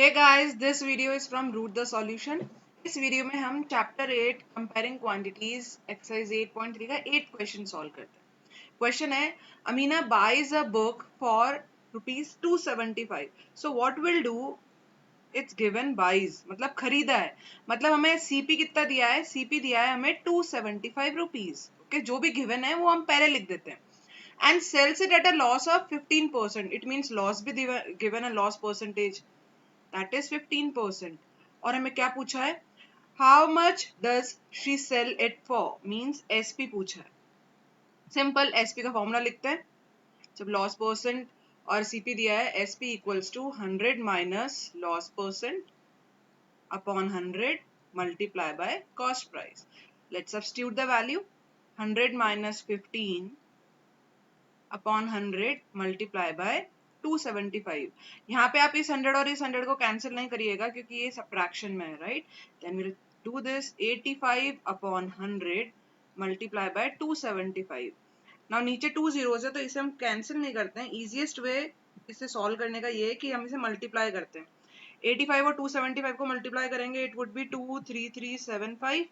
Hey guys, this video is from Root the Solution. इस video में हम chapter 8 comparing quantities exercise 8.3 का 8 question solve करते हैं। क्वेश्चन है Amina buys a book for ₹275. So what will do it's given buys मतलब खरीदा है, मतलब हमें सीपी कितना दिया है, सीपी दिया है हमें ₹275। ओके, जो भी गिवन है वो हम पहले लिख देते हैं। And sells it at a loss of 15%, it means loss भी गिवन है, लॉस परसेंटेज that is 15%। और हमें क्या पूछा है, how much does she sell it for, means SP पूछा है। सिंपल SP का फॉर्मूला लिखते हैं। जब लॉस परसेंट और CP दिया है, SP equals to 100 minus loss percent upon 100 multiply by cost price. Let's substitute the value, 100 minus 15 upon 100 multiply by 275। यहाँ पे आप इस 100 और इस 100 को कैंसिल नहीं करिएगा क्योंकि ये सब्ट्रैक्शन में है, right. Then will do this 85 upon 100 multiply by 275। Now नीचे 2 zeros है तो इसे हम कैंसिल नहीं करते हैं। इजीएस्ट वे इसे सॉल्व करने का ये है कि हम इसे मल्टीप्लाई करते हैं। 85 और 275 को मल्टीप्लाई करेंगे, इट वुड बी 23375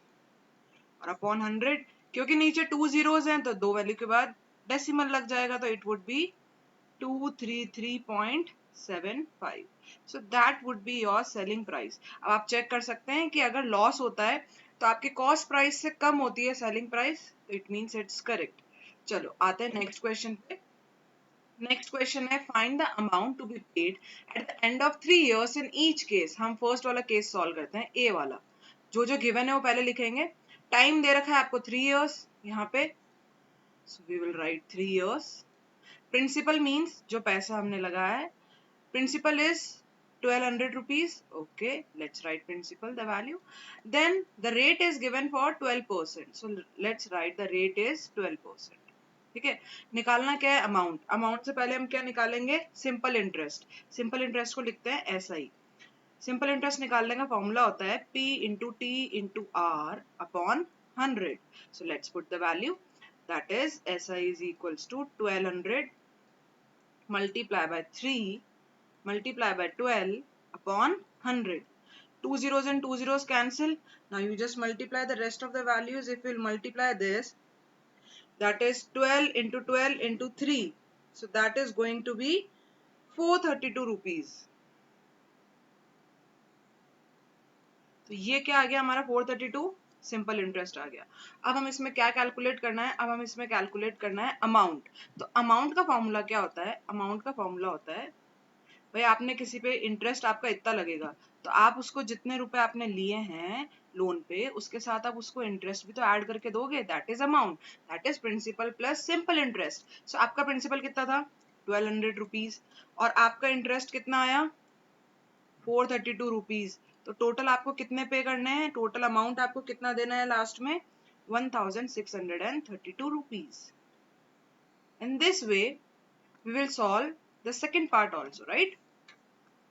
और अपॉन 100, क्योंकि नीचे 2 zeros हैं तो दो वैल्यू के बाद डेसिमल लग जाएगा, तो it would be 233.75। So that would be your selling price. अब आप चेक कर सकते हैं कि अगर लॉस होता है तो आपके कॉस्ट प्राइस से कम होती है सेलिंग प्राइस, तो इट मींस इट्स करेक्ट। चलो आते हैं नेक्स्ट क्वेश्चन पे। नेक्स्ट क्वेश्चन है find the amount to be paid at the end of 3 years in each case. हम फर्स्ट वाला केस सॉल्व करते हैं, ए वाला। जो जो गिवन है वो पहले लिखेंगे। टाइम दे रखा है आपको 3 years यहाँ पे, so we will write 3 years। Principal means जो पैसा हमने लगाया है, principal is 1200 rupees. Okay, let's write principal, the value. Then the rate is given for 12%, so let's write the rate is 12%. ठीक है, निकालना क्या है, अमाउंट। अमाउंट से पहले हम क्या निकालेंगे, सिंपल इंटरेस्ट। सिंपल इंटरेस्ट को लिखते हैं SI। सिंपल इंटरेस्ट निकालने का फॉर्मूला होता है P into T into R upon 100। So let's put the value, that is SI is equals to 1200 multiply by 3 multiply by 12 upon 100. 2 zeros and 2 zeros cancel. Now you just multiply the rest of the values. If we'll multiply this, that is 12 into 12 into 3. So that is going to be 432 rupees. तो ये क्या आ गया हमारा 432, simple interest आ गया। अब हम इसमें क्या कैलकुलेट करना है, अब हम इसमें कैलकुलेट करना है अमाउंट। तो अमाउंट का फॉर्मूला क्या होता है, अमाउंट का फॉर्मूला होता है, भाई आपने किसी पे इंटरेस्ट आपका इतना लगेगा तो आप उसको जितने रुपए आपने लिए हैं लोन पे उसके साथ आप उसको इंटरेस्ट भी तो ऐड करके दोगे, that is amount, that is principal plus simple interest. So आपका प्रिंसिपल कितना था 1200 रुपीज और आपका इंटरेस्ट कितना आया 432 रुपीज। तो टोटल आपको कितने पे करने हैं, टोटल अमाउंट आपको कितना देना है लास्ट में 1632 rupees. In this way we will solve the second part also, right.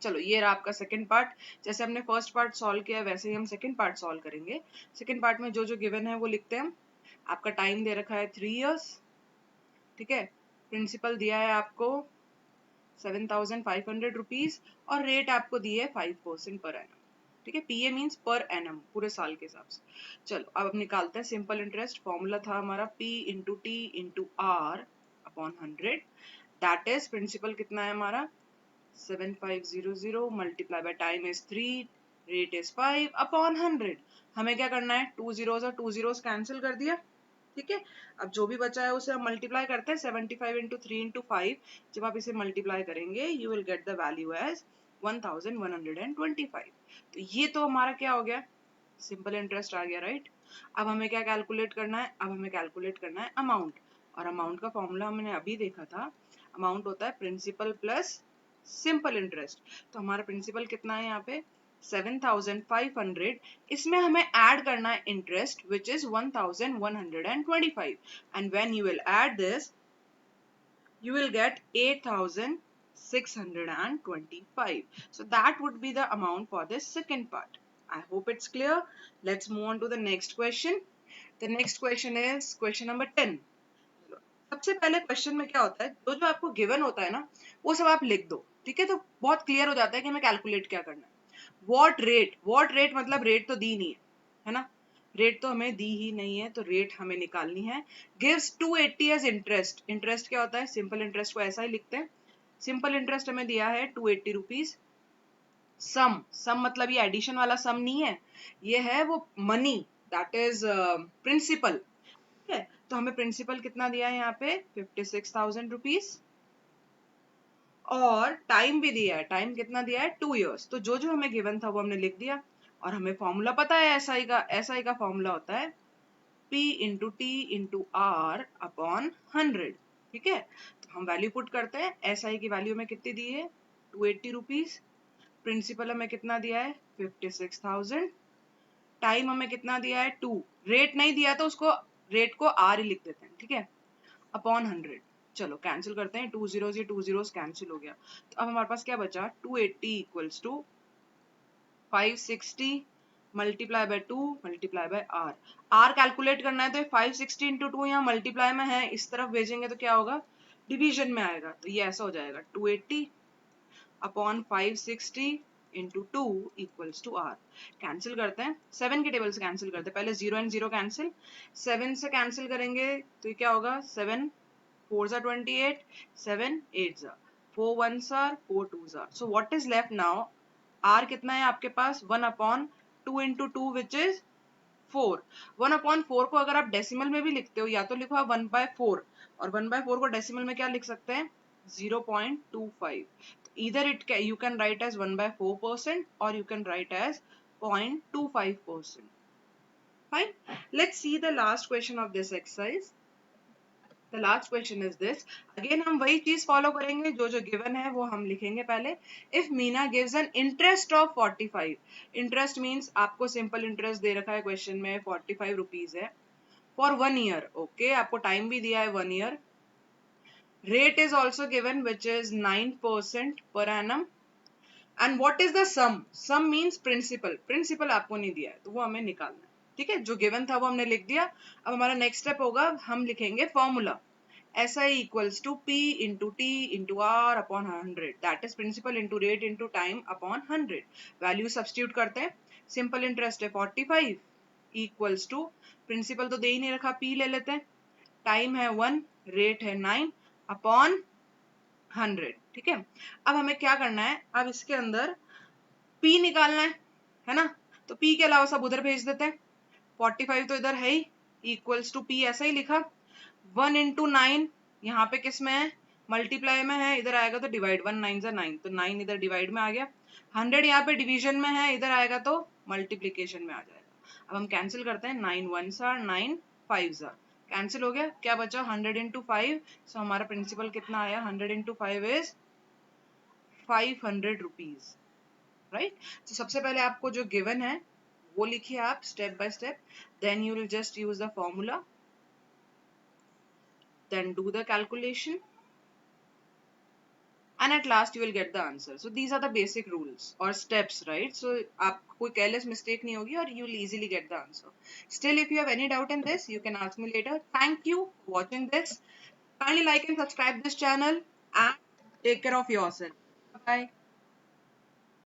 चलो ये रहा आपका सेकंड पार्ट। जैसे हमने फर्स्ट पार्ट सॉल्व किया वैसे ही हम सेकंड पार्ट सॉल्व करेंगे। सेकंड पार्ट में जो जो गिवन है वो लिखते हैं हम। आपका टाइम दे रखा है 3 years, ठीक है। प्रिंसिपल दिया है आपको 7500 रुपीज और रेट आपको दी है 5% पर एनम, ठीक है। पीए मींस पर एनम, पूरे साल के हिसाब से। चलो अब निकालते हैं सिंपल इंटरेस्ट। फॉर्मूला था हमारा P into T into R upon 100, that is principal कितना है हमारा 7500 multiply by time is 3, rate is 5 upon 100। हमें क्या करना है, 2 zeros और 2 zeros कैंसिल कर दिया, ठीक है। अब जो भी बचा है उसे हम मल्टीप्लाई करते हैं 75 इंटू 3 इंटू 5। जब आप इसे मल्टीप्लाई करेंगे you will get the value as 1125। तो ये तो हमारा क्या हो गया, सिंपल इंटरेस्ट आ गया, राइट। अब हमें क्या कैलकुलेट करना है, अब हमें कैलकुलेट करना है अमाउंट। और अमाउंट का फॉर्मूला हमने अभी देखा था, अमाउंट होता है प्रिंसिपल प्लस सिंपल इंटरेस्ट। तो हमारा प्रिंसिपल कितना है यहाँ पे 7500, इसमें हमें ऐड करना है interest which is 1125 and when you will add this you will get 8625. So that would be the amount for this second part. I hope it's clear. Let's move on to the next question. The next question is question number 10. सबसे पहले question में क्या होता है, जो जो आपको given होता है ना वो सब आप लिख दो, ठीक है, तो बहुत क्लियर हो जाता है कि हमें कैलकुलेट क्या करना है। वॉट रेट मतलब रेट तो दी नहीं है ना, रेट तो हमें दी ही नहीं है, तो रेट हमें निकालनी है। गिव्स 280 एज इंटरेस्ट, इंटरेस्ट क्या होता है, सिंपल इंटरेस्ट को ऐसा ही लिखते हैं, सिंपल इंटरेस्ट हमें दिया है 280 रुपीज। सम मतलब ये एडिशन वाला सम नहीं है, ये है वो मनी, दैट इज प्रिंसिपल, ठीक है। तो हमें प्रिंसिपल कितना दिया है यहाँ पे 56,000 रुपीज, और टाइम भी दिया है, टाइम कितना दिया है 2 years। तो जो जो हमें गिवन था वो हमने लिख दिया, और हमें फॉर्मूला पता है एसआई का, एसआई का फॉर्मूला होता है P into T into R upon 100, ठीक है। तो हम वैल्यू पुट करते हैं, एसआई की वैल्यू में कितनी दी है 280 रुपीज, प्रिंसिपल हमें कितना दिया है 56,000, टाइम हमें कितना दिया है 2, रेट नहीं दिया तो उसको रेट को आर ही लिख देते हैं, ठीक है, अपॉन 100। चलो कैंसिल करते हैं, 2 zeros ये 2 zeros कैंसिल हो गया, तो अब हमारे पास क्या बचा 280 equals to 560 multiply by 2 multiply by R, R calculate करना है तो 560 इंटू 2 यहाँ मल्टीप्लाई में है, इस तरफ भेजेंगे तो क्या होगा डिवीजन में आएगा, तो ये ऐसा हो जाएगा 280 upon 560 into 2 equals to R. Cancel करते हैं, 7 के टेबल से कैंसिल करते हैं, पहले 0 एंड 0 कैंसिल, 7 से कैंसिल करेंगे तो ये क्या होगा 7 4s are 28, 7 8s are 4 1s are 4 2s are, so what is left now, r कितना है आपके पास 1 upon 2 into 2 which is 4, 1 upon 4 को अगर आप डेसिमल में भी लिखते हो या तो लिखो आप 1 by 4, और 1 by 4 को डेसिमल में क्या लिख सकते हैं 0.25, either you can write as 1 by 4% or you can write as 0.25%, fine। Let's see the last question of this exercise। The last question is this, again हम वही चीज फॉलो करेंगे, जो जो गिवन है वो हम लिखेंगे पहले। If Meena gives an interest of 45, interest means आपको सिंपल इंटरेस्ट दे रखा है क्वेश्चन में 45 रुपीज है, for 1 year, okay, आपको टाइम भी दिया है 1 year, rate is also given which is 9% per annum, and what is the sum means principal आपको नहीं दिया है तो वो हमें निकालना है, ठीक है, जो गिवन था वो हमने लिख दिया। अब हमारा नेक्स्ट स्टेप होगा, हम लिखेंगे formula SI equals to P into T into R upon 100, that is principal into rate into time upon 100, value substitute करते हैं, सिंपल इंटरेस्ट है 45 equals to प्रिंसिपल तो दे ही नहीं रखा, P ले लेते हैं, टाइम है 1, रेट है 9 अपॉन 100, ठीक है। अब हमें क्या करना है, अब इसके अंदर P निकालना है ना, तो P के अलावा सब उधर भेज देते हैं, 45 तो इधर है ही, इक्वल्स टू P ऐसा ही लिखा, 1 इंटू 9 यहाँ पे किस में है मल्टीप्लाई में है, इधर आएगा तो डिवाइड, 1 9 9, तो 9 इधर डिवाइड में आ गया, 100 यहाँ पे डिवीजन में है, इधर आएगा तो मल्टीप्लीकेशन में आ जाएगा। अब हम कैंसिल करते हैं, 9 1s are 9 5s are, cancel हो गया, क्या बचा 100 इंटू 5, सो हमारा प्रिंसिपल कितना आया 100 इंटू 5 इज 500 रुपीज, राइट। तो सबसे पहले आपको जो गिवन है वो लिखिए आप step by step, then you will just use the formula, then do the calculation, and at last you will get the answer. So these are the basic rules or steps, right? So आप कोई careless mistake नहीं होगी और you will easily get the answer. Still, if you have any doubt in this, you can ask me later. Thank you for watching this. Kindly like and subscribe this channel and take care of yourself. Bye.